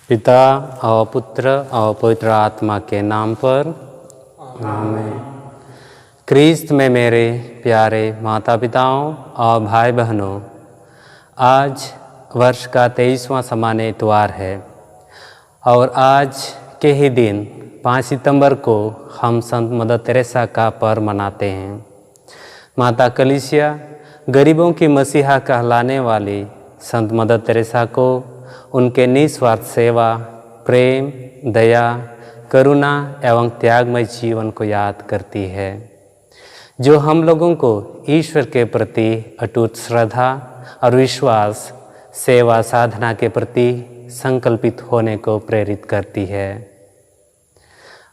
पिता और पुत्र और पवित्र आत्मा के नाम पर आमीन। क्रिस्त में मेरे प्यारे माता पिताओं और भाई बहनों, आज वर्ष का 23वां सामान्य इतवार है और आज के ही दिन 5 सितंबर को हम संत मदर तेरेसा का पर्व मनाते हैं। माता कलीसिया गरीबों की मसीहा कहलाने वाली संत मदर तेरेसा को उनके निस्वार्थ सेवा, प्रेम, दया, करुणा एवं त्यागमय जीवन को याद करती है, जो हम लोगों को ईश्वर के प्रति अटूट श्रद्धा और विश्वास, सेवा साधना के प्रति संकल्पित होने को प्रेरित करती है।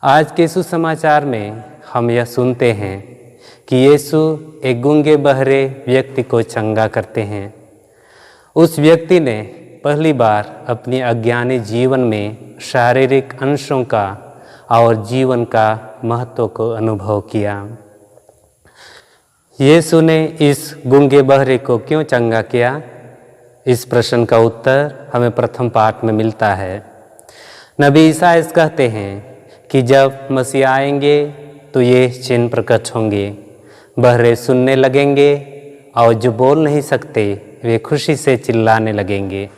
आज के सुसमाचार में हम यह सुनते हैं कि यीशु एक गूंगे बहरे व्यक्ति को चंगा करते हैं। उस व्यक्ति ने पहली बार अपनी अज्ञानी जीवन में शारीरिक अंशों का और जीवन का महत्व को अनुभव किया। यीशु ने इस गूंगे बहरे को क्यों चंगा किया? इस प्रश्न का उत्तर हमें प्रथम पाठ में मिलता है। नबी ईसाई कहते हैं कि जब मसीह आएंगे तो ये चिन्ह प्रकट होंगे, बहरे सुनने लगेंगे और जो बोल नहीं सकते वे खुशी से चिल्लाने लगेंगे।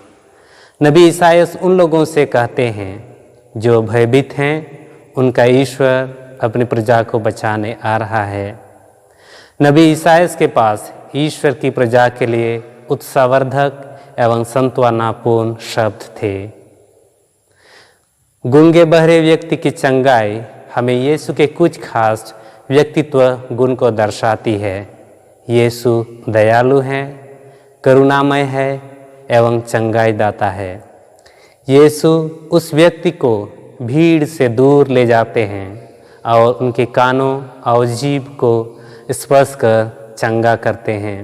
नबी ईसाई उन लोगों से कहते हैं जो भयभीत हैं, उनका ईश्वर अपनी प्रजा को बचाने आ रहा है। नबी ईसाई के पास ईश्वर की प्रजा के लिए उत्साहवर्धक एवं सांत्वनापूर्ण शब्द थे। गूंगे बहरे व्यक्ति की चंगाई हमें यीशु के कुछ खास व्यक्तित्व गुण को दर्शाती है। यीशु दयालु हैं, करुणामय है एवं चंगाई दाता है। यीशु उस व्यक्ति को भीड़ से दूर ले जाते हैं और उनके कानों और जीभ को स्पर्श कर चंगा करते हैं।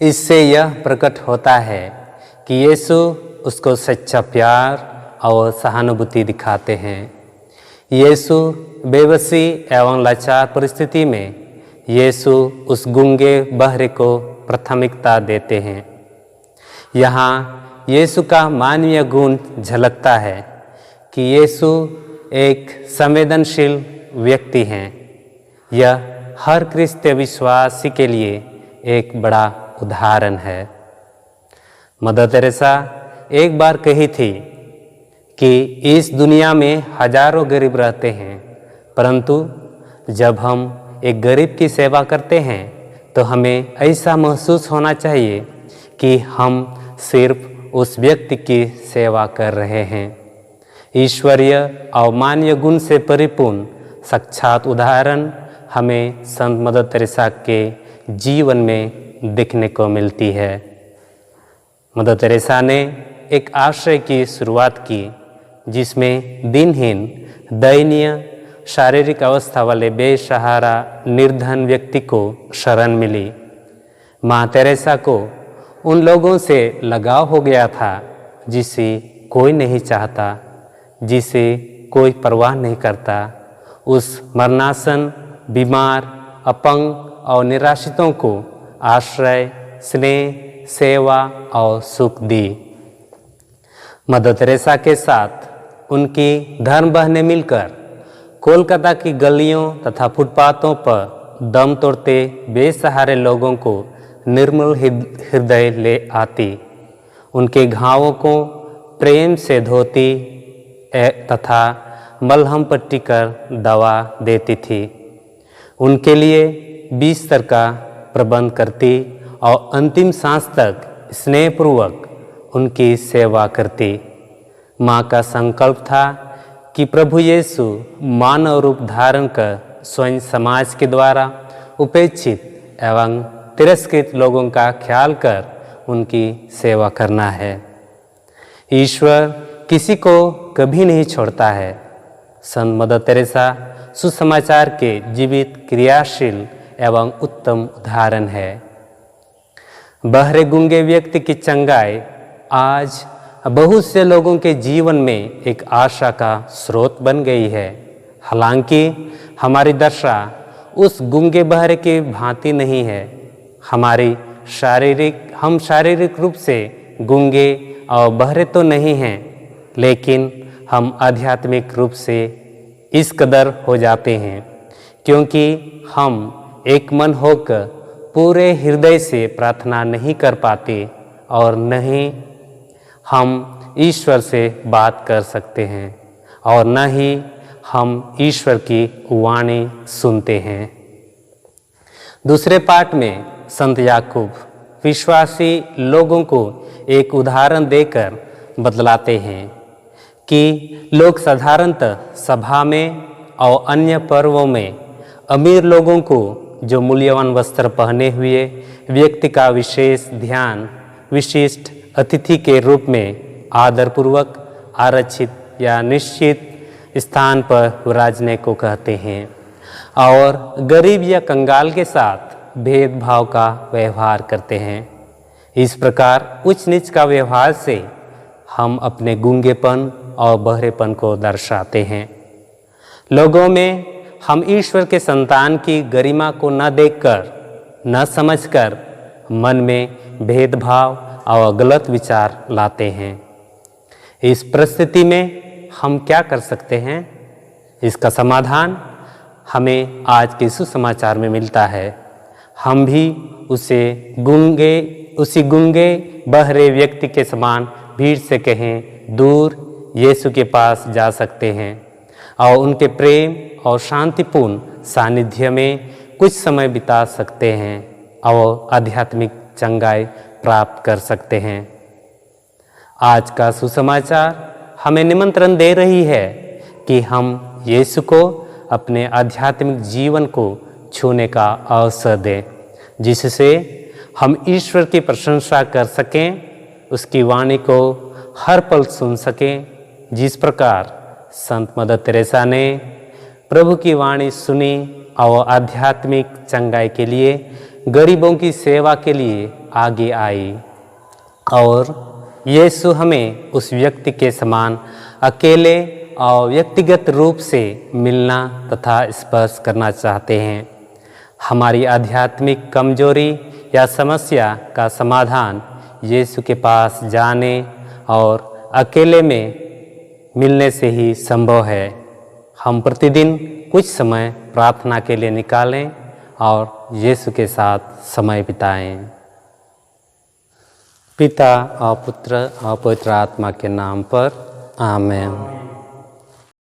इससे यह प्रकट होता है कि यीशु उसको सच्चा प्यार और सहानुभूति दिखाते हैं। यीशु बेबसी एवं लाचार परिस्थिति में यीशु उस गूंगे बहरे को प्राथमिकता देते हैं। यहाँ यीशु का मानवीय गुण झलकता है कि यीशु एक संवेदनशील व्यक्ति हैं। यह हर क्रिस्तीय विश्वासी के लिए एक बड़ा उदाहरण है। मदर तेरेसा एक बार कही थी कि इस दुनिया में हजारों गरीब रहते हैं, परंतु जब हम एक गरीब की सेवा करते हैं तो हमें ऐसा महसूस होना चाहिए कि हम सिर्फ उस व्यक्ति की सेवा कर रहे हैं। ईश्वरीय और मानवीय गुण से परिपूर्ण साक्षात उदाहरण हमें संत मदर तेरेसा के जीवन में दिखने को मिलती है। मदर तेरेसा ने एक आश्रय की शुरुआत की जिसमें दिनहीन, दयनीय शारीरिक अवस्था वाले बेसहारा निर्धन व्यक्ति को शरण मिली। माँ तेरेसा को उन लोगों से लगाव हो गया था जिसे कोई नहीं चाहता, जिसे कोई परवाह नहीं करता। उस मरणासन, बीमार, अपंग और निराश्रितों को आश्रय, स्नेह, सेवा और सुख दी। मदर तेरेसा के साथ उनकी धर्म बहनें मिलकर कोलकाता की गलियों तथा फुटपाथों पर दम तोड़ते बेसहारे लोगों को निर्मल हृदय ले आती, उनके घावों को प्रेम से धोती तथा मलहम पट्टी कर दवा देती थी, उनके लिए बिस्तर का प्रबंध करती और अंतिम सांस तक स्नेहपूर्वक उनकी सेवा करती। माँ का संकल्प था कि प्रभु यीशु मानव रूप धारण कर स्वयं समाज के द्वारा उपेक्षित एवं तिरस्कृत लोगों का ख्याल कर उनकी सेवा करना है। ईश्वर किसी को कभी नहीं छोड़ता है। संत मदर तेरेसा सुसमाचार के जीवित, क्रियाशील एवं उत्तम उदाहरण है। बहरे गूंगे व्यक्ति की चंगाई आज बहुत से लोगों के जीवन में एक आशा का स्रोत बन गई है। हालांकि हमारी दशा उस गूंगे बहरे की भांति नहीं है। हम शारीरिक रूप से गूंगे और बहरे तो नहीं हैं, लेकिन हम आध्यात्मिक रूप से इस कदर हो जाते हैं क्योंकि हम एक मन होकर पूरे हृदय से प्रार्थना नहीं कर पाते और न ही हम ईश्वर से बात कर सकते हैं और न ही हम ईश्वर की वाणी सुनते हैं। दूसरे पाठ में संत याकूब विश्वासी लोगों को एक उदाहरण देकर बतलाते हैं कि लोग साधारणतः सभा में और अन्य पर्वों में अमीर लोगों को जो मूल्यवान वस्त्र पहने हुए व्यक्ति का विशेष ध्यान विशिष्ट अतिथि के रूप में आदरपूर्वक आरक्षित या निश्चित स्थान पर विराजने को कहते हैं और गरीब या कंगाल के साथ भेदभाव का व्यवहार करते हैं। इस प्रकार उच्च नीच का व्यवहार से हम अपने गूंगेपन और बहरेपन को दर्शाते हैं। लोगों में हम ईश्वर के संतान की गरिमा को न देखकर न समझकर मन में भेदभाव और गलत विचार लाते हैं। इस परिस्थिति में हम क्या कर सकते हैं? इसका समाधान हमें आज के सुसमाचार में मिलता है। हम भी उसी गूंगे बहरे व्यक्ति के समान भीड़ से कहें दूर यीशु के पास जा सकते हैं और उनके प्रेम और शांतिपूर्ण सानिध्य में कुछ समय बिता सकते हैं और आध्यात्मिक चंगाई प्राप्त कर सकते हैं। आज का सुसमाचार हमें निमंत्रण दे रही है कि हम यीशु को अपने आध्यात्मिक जीवन को छूने का अवसर दें, जिससे हम ईश्वर की प्रशंसा कर सकें, उसकी वाणी को हर पल सुन सकें। जिस प्रकार संत मदर तेरेसा ने प्रभु की वाणी सुनी और आध्यात्मिक चंगाई के लिए गरीबों की सेवा के लिए आगे आई और यीशु हमें उस व्यक्ति के समान अकेले और व्यक्तिगत रूप से मिलना तथा स्पर्श करना चाहते हैं। हमारी आध्यात्मिक कमजोरी या समस्या का समाधान यीशु के पास जाने और अकेले में मिलने से ही संभव है। हम प्रतिदिन कुछ समय प्रार्थना के लिए निकालें और यीशु के साथ समय बिताएं। पिता और पुत्र और पवित्र आत्मा के नाम पर आमीन।